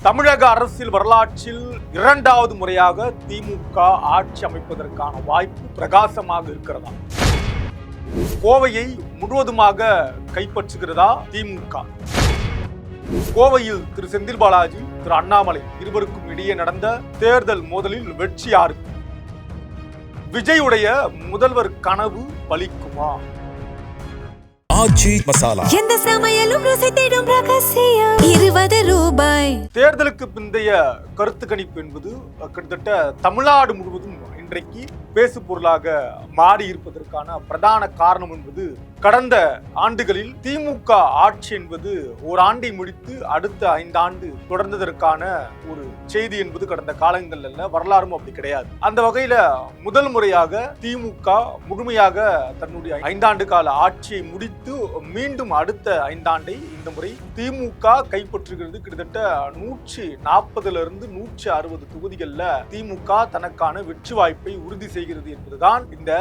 தமிழக அரசியல் வரலாற்றில் இரண்டாவது முறையாக திமுக ஆட்சி அமைப்பதற்கான வாய்ப்பு பிரகாசமாக இருக்கிறதா? கோவையை முழுவதுமாக கைப்பற்றுகிறதா திமுக? கோவையில் திரு செந்தில் பாலாஜி, திரு அண்ணாமலை இருவருக்கும் இடையே நடந்த தேர்தல் மோதலில் வெற்றி யாருக்கு? விஜயுடைய முதல்வர் கனவு பலிக்குமா? ஆச்சி மசாலா எந்த சமையலும் ருசி தேடும் ரகசியம் 20 ரூபாய். தேர்தலுக்கு பிந்தைய கருத்து கணிப்பு என்பது கிட்டத்தட்ட தமிழ்நாடு முழுவதும் இன்றைக்கு பேசு பொருளாக மாறி இருப்பதற்கான பிரதான காரணம் என்பது கடந்த ஆண்டுகளில் திமுக ஆட்சி என்பது ஓராண்டை முடித்து அடுத்த 5 ஆண்டு தொடர்ந்ததற்கான ஒரு செய்தி என்பது கடந்த காலங்கள்ல வரலாறும் அப்படி கிடையாது. அந்த வகையில முதல் முறையாக திமுக முழுமையாக தன்னுடைய 5 ஆண்டு கால ஆட்சியை முடித்து மீண்டும் அடுத்த 5 ஆண்டை இந்த முறை திமுக கைப்பற்றுகிறது. கிட்டத்தட்ட 140 இருந்து 160 தொகுதிகளில் திமுக தனக்கான வெற்றி வாய்ப்பை உறுதி செய்கிறது என்பதுதான் இந்த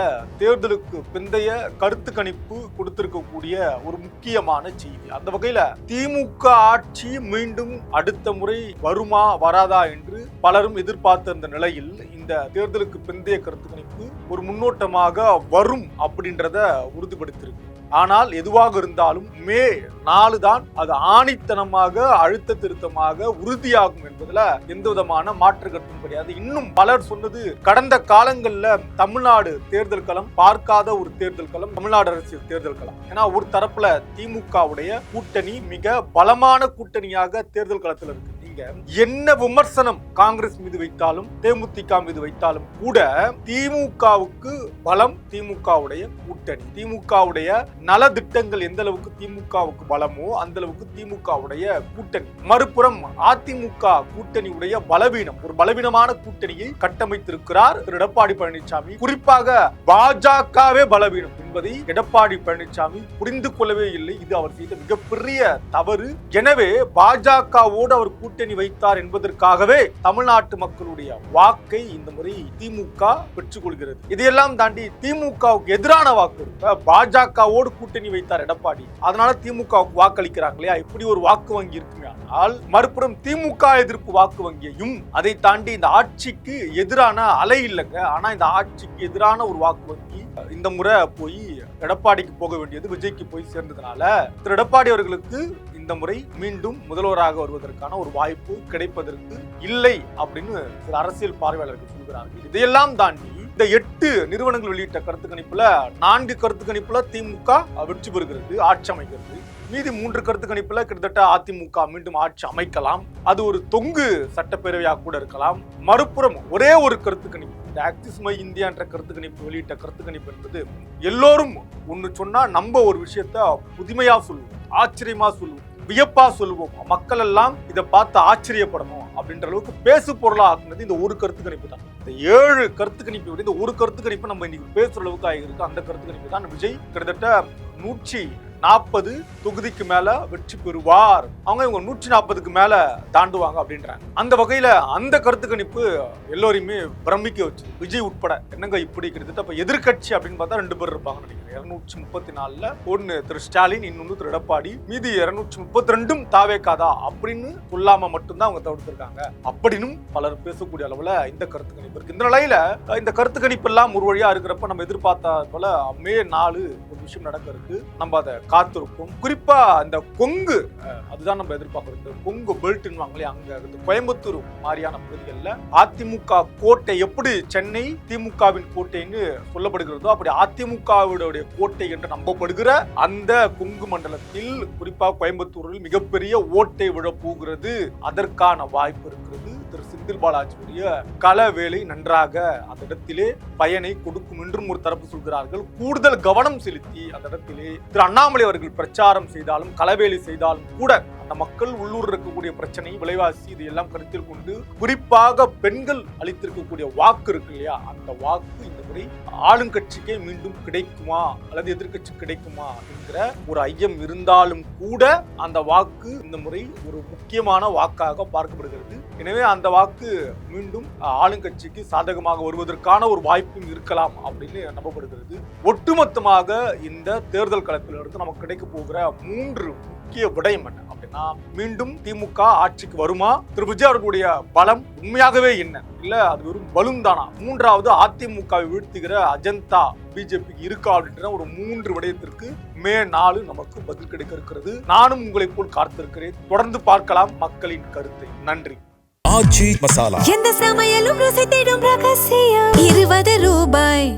தேர்தலுக்கு பிந்தைய கருத்து கணிப்பு கொடுத்திருக்கக்கூடிய ஒரு முக்கியமான செய்தி. அந்த வகையில திமுக ஆட்சி மீண்டும் அடுத்த முறை வருமா வராதா என்று பலரும் எதிர்பார்த்திருந்த நிலையில் இந்த தேர்தலுக்கு பிந்தைய கருத்து கணிப்பு ஒரு முன்னோட்டமாக வரும் அப்படின்றத உறுதிப்படுத்தியிருக்கு. ஆனால் எதுவாக இருந்தாலும் மே 4 தான் அது ஆணித்தனமாக அழுத்த திருத்தமாக உறுதியாகும் என்பதுல எந்த விதமான மாற்று கருத்தும் கிடையாது. இன்னும் பலர் சொன்னது, கடந்த காலங்கள்ல தமிழ்நாடு தேர்தல் களம் பார்க்காத ஒரு தேர்தல் களம் தமிழ்நாடு அரசியல் தேர்தல் களம். ஏன்னா ஒரு தரப்புல திமுகவுடைய கூட்டணி மிக பலமான கூட்டணியாக தேர்தல் களத்தில் இருக்கு. நீங்க என்ன விமர்சனம் காங்கிரஸ் மீது வைத்தாலும் தேமுதிக மீது வைத்தாலும் கூட திமுகவுக்கு பலம் திமுகவுடைய கூட்டணி. திமுகவுடைய நலத்திட்டங்கள் எந்த அளவுக்கு திமுகவுக்கு பலமோ அந்த அளவுக்கு திமுகவுடைய கூட்டணி. மறுபுறம் அதிமுக கூட்டணியுடைய பலவீனம், ஒரு பலவீனமான கூட்டணியை கட்டமைத்திருக்கிறார் திரு எடப்பாடி பழனிசாமி. குறிப்பாக பாஜகவே பலவீனம் என்பதை எடப்பாடி பழனிசாமி புரிந்து கொள்ளவே இல்லை. இது அவர் செய்த மிகப்பெரிய தவறு. எனவே பாஜகவோடு அவர் கூட்டணி வைத்தார் என்பதற்காகவே தமிழ்நாட்டு மக்களுடைய வாக்கை இந்த முறை திமுக பெற்றுக் கொள்கிறது. இதையெல்லாம் தாண்டி திமுகவுக்கு எதிரான வாக்கு, பாஜகவோடு கூட்டணி வைத்தார் எடப்பாடி, அதனால திமுகவுக்கு வாக்களிக்கிறாங்க இல்லையா, இப்படி ஒரு வாக்கு வங்கி இருக்குமே. ஆனால் மறுபுறம் திமுக எதிர்ப்பு வாக்கு வங்கியையும் அதை தாண்டி இந்த ஆட்சிக்கு எதிரான அலை இல்லைங்க. ஆனா இந்த ஆட்சிக்கு எதிரான ஒரு வாக்கு வங்கி இந்த முறை போய் எடப்பாடிக்கு போக வேண்டியது விஜய்க்கு போய் சேர்ந்ததுனால திரு எடப்பாடி அவர்களுக்கு இந்த முறை மீண்டும் முதல்வராக வருவதற்கான ஒரு வாய்ப்பு கிடைப்பதற்கு இல்லை அப்படின்னு சில அரசியல் பார்வையாளர்கள் சொல்கிறார்கள். இதையெல்லாம் தாண்டி இந்த 8 நிறுவனங்கள் வெளியிட்ட கருத்து கணிப்புல 4 கருத்து கணிப்புல திமுக வெற்றி பெறுகிறது, ஆட்சி அமைக்கிறது. மீதி 3 கருத்து கணிப்புல கிட்டத்தட்ட அதிமுக மீண்டும் ஆட்சி அமைக்கலாம். அது ஒரு தொங்கு சட்டப்பேரவையாக கூட இருக்கலாம். மறுபுறம் ஒரே ஒரு கருத்து கணிப்பு, இந்த ஆக்சிஸ் மை இந்தியா என்ற கருத்து கணிப்பு வெளியிட்ட கருத்து கணிப்பு என்பது எல்லோரும் ஒன்னு சொன்னா நம்ம ஒரு விஷயத்த புதுமையா சொல்லுவோம், ஆச்சரியமா சொல்லுவோம், வியப்பா சொல்லுவோம், மக்கள் எல்லாம் இதை பார்த்து ஆச்சரியப்படணும் அப்படின்ற அளவுக்கு பேசு பொருளா ஆக்குனது இந்த ஒரு கருத்து கணிப்பு தான். இந்த 7 கருத்து கணிப்பு விட இந்த ஒரு கருத்து கணிப்பு நம்ம இன்னைக்கு பேசுற அளவுக்கு ஆகிருக்கு. அந்த கருத்து கணிப்பு தான் விஜய் கிட்டத்தட்ட 140 தொகுதிக்கு மேல வெற்றி பெறுவார், அவங்க இவங்க 140க்கு மேல தாண்டுவாங்க அப்படின்றாங்க. அந்த வகையில அந்த கருத்து கணிப்பு எல்லோரையுமே பிரமிக்க வச்சு, விஜய் உட்பட. என்னங்க இப்படி கிட்டத்தட்ட இப்ப எதிர்கட்சி அப்படின்னு பார்த்தா 2 பேர் இருப்பாங்க நினைக்கிறேன். 234ல ஒன்னு திரு ஸ்டாலின், இன்னொன்னு திரு எடப்பாடி, மீதி 232ம் தாவேக்காதா அப்படின்னு சொல்லாம மட்டும்தான் அவங்க தவிர்த்திருக்காங்க அப்படின்னும் பலர் பேசக்கூடிய அளவுல இந்த கருத்து கணிப்பு இருக்கு. இந்த நிலையில இந்த கருத்து கணிப்பு எல்லாம் ஒரு வழியா இருக்கிறப்ப நம்ம எதிர்பார்த்த போல மே 4 ஒரு விஷயம் நடக்க இருக்கு. நம்ம அதை காத்திருப்போம். குறிப்பா இந்த கொங்கு, அதுதான் நம்ம எதிர்பார்க்கிறது. கொங்கு பெல்ட்னுவாங்களே, அங்க கோயம்புத்தூர் மாதிரியான பகுதிகளில் அதிமுக கோட்டை எப்படி சென்னை திமுகவின் கோட்டைன்னு சொல்லப்படுகிறதோ அப்படி அதிமுகவுடைய கோட்டை என்று நம்பப்படுகிற அந்த கொங்கு மண்டலத்தில், குறிப்பாக கோயம்புத்தூரில் மிகப்பெரிய ஓட்டை விழப்போகிறது. அதற்கான வாய்ப்பு இருக்கிறது. திரு செந்தில் பாலாஜியுடைய கள வேலை நன்றாக அந்த இடத்திலே பயனை கொடுக்கும் என்றும் ஒரு தரப்பு சொல்கிறார்கள். கூடுதல் கவனம் செலுத்தி அந்த இடத்திலே திரு அண்ணாமலை அவர்கள் பிரச்சாரம் செய்தாலும் களவேலை செய்தாலும் கூட அந்த மக்கள் உள்ளூர் இருக்கக்கூடிய பிரச்சனை, விலைவாசி, இதையெல்லாம் கருத்தில் கொண்டு குறிப்பாக பெண்கள் அளித்திருக்கக்கூடிய வாக்கு இருக்கு இல்லையா, அந்த வாக்கு இந்த முறை ஆளுங்கட்சிக்கே மீண்டும் கிடைக்குமா அல்லது எதிர்கட்சி கிடைக்குமா என்கிற ஒரு ஐயம் இருந்தாலும் கூட அந்த வாக்கு இந்த முறை ஒரு முக்கியமான வாக்காக பார்க்கப்படுகிறது. எனவே அந்த வாக்கு மீண்டும் ஆளுங்கட்சிக்கு சாதகமாக வருவதற்கான ஒரு வாய்ப்பும் இருக்கலாம் அப்படின்னு நம்பப்படுகிறது. ஒட்டுமொத்தமாக இந்த தேர்தல் களத்திலிருந்து நமக்கு கிடைக்க போகிற 3 முக்கிய விடயம் என்ன அப்படின்னா, மீண்டும் திமுக ஆட்சிக்கு வருமா, திரு விஜய் அவர்களுடைய பலம் உண்மையாகவே என்ன, இல்ல அது வெறும் பலூன் தானா, மூன்றாவது அதிமுகவை வீழ்த்துகிற அஜந்தா பிஜேபிக்கு இருக்கா அப்படின்ற ஒரு 3 விடயத்திற்கு மே 4 நமக்கு பதில் கிடைக்க இருக்கிறது. நானும் உங்களை போல் காத்திருக்கிறேன். தொடர்ந்து பார்க்கலாம் மக்களின் கருத்தை. நன்றி. ஆச்சி மசாலா. எந்த சமையலும் ருசி தேடும் ரகசியம் 20 ரூபாய்.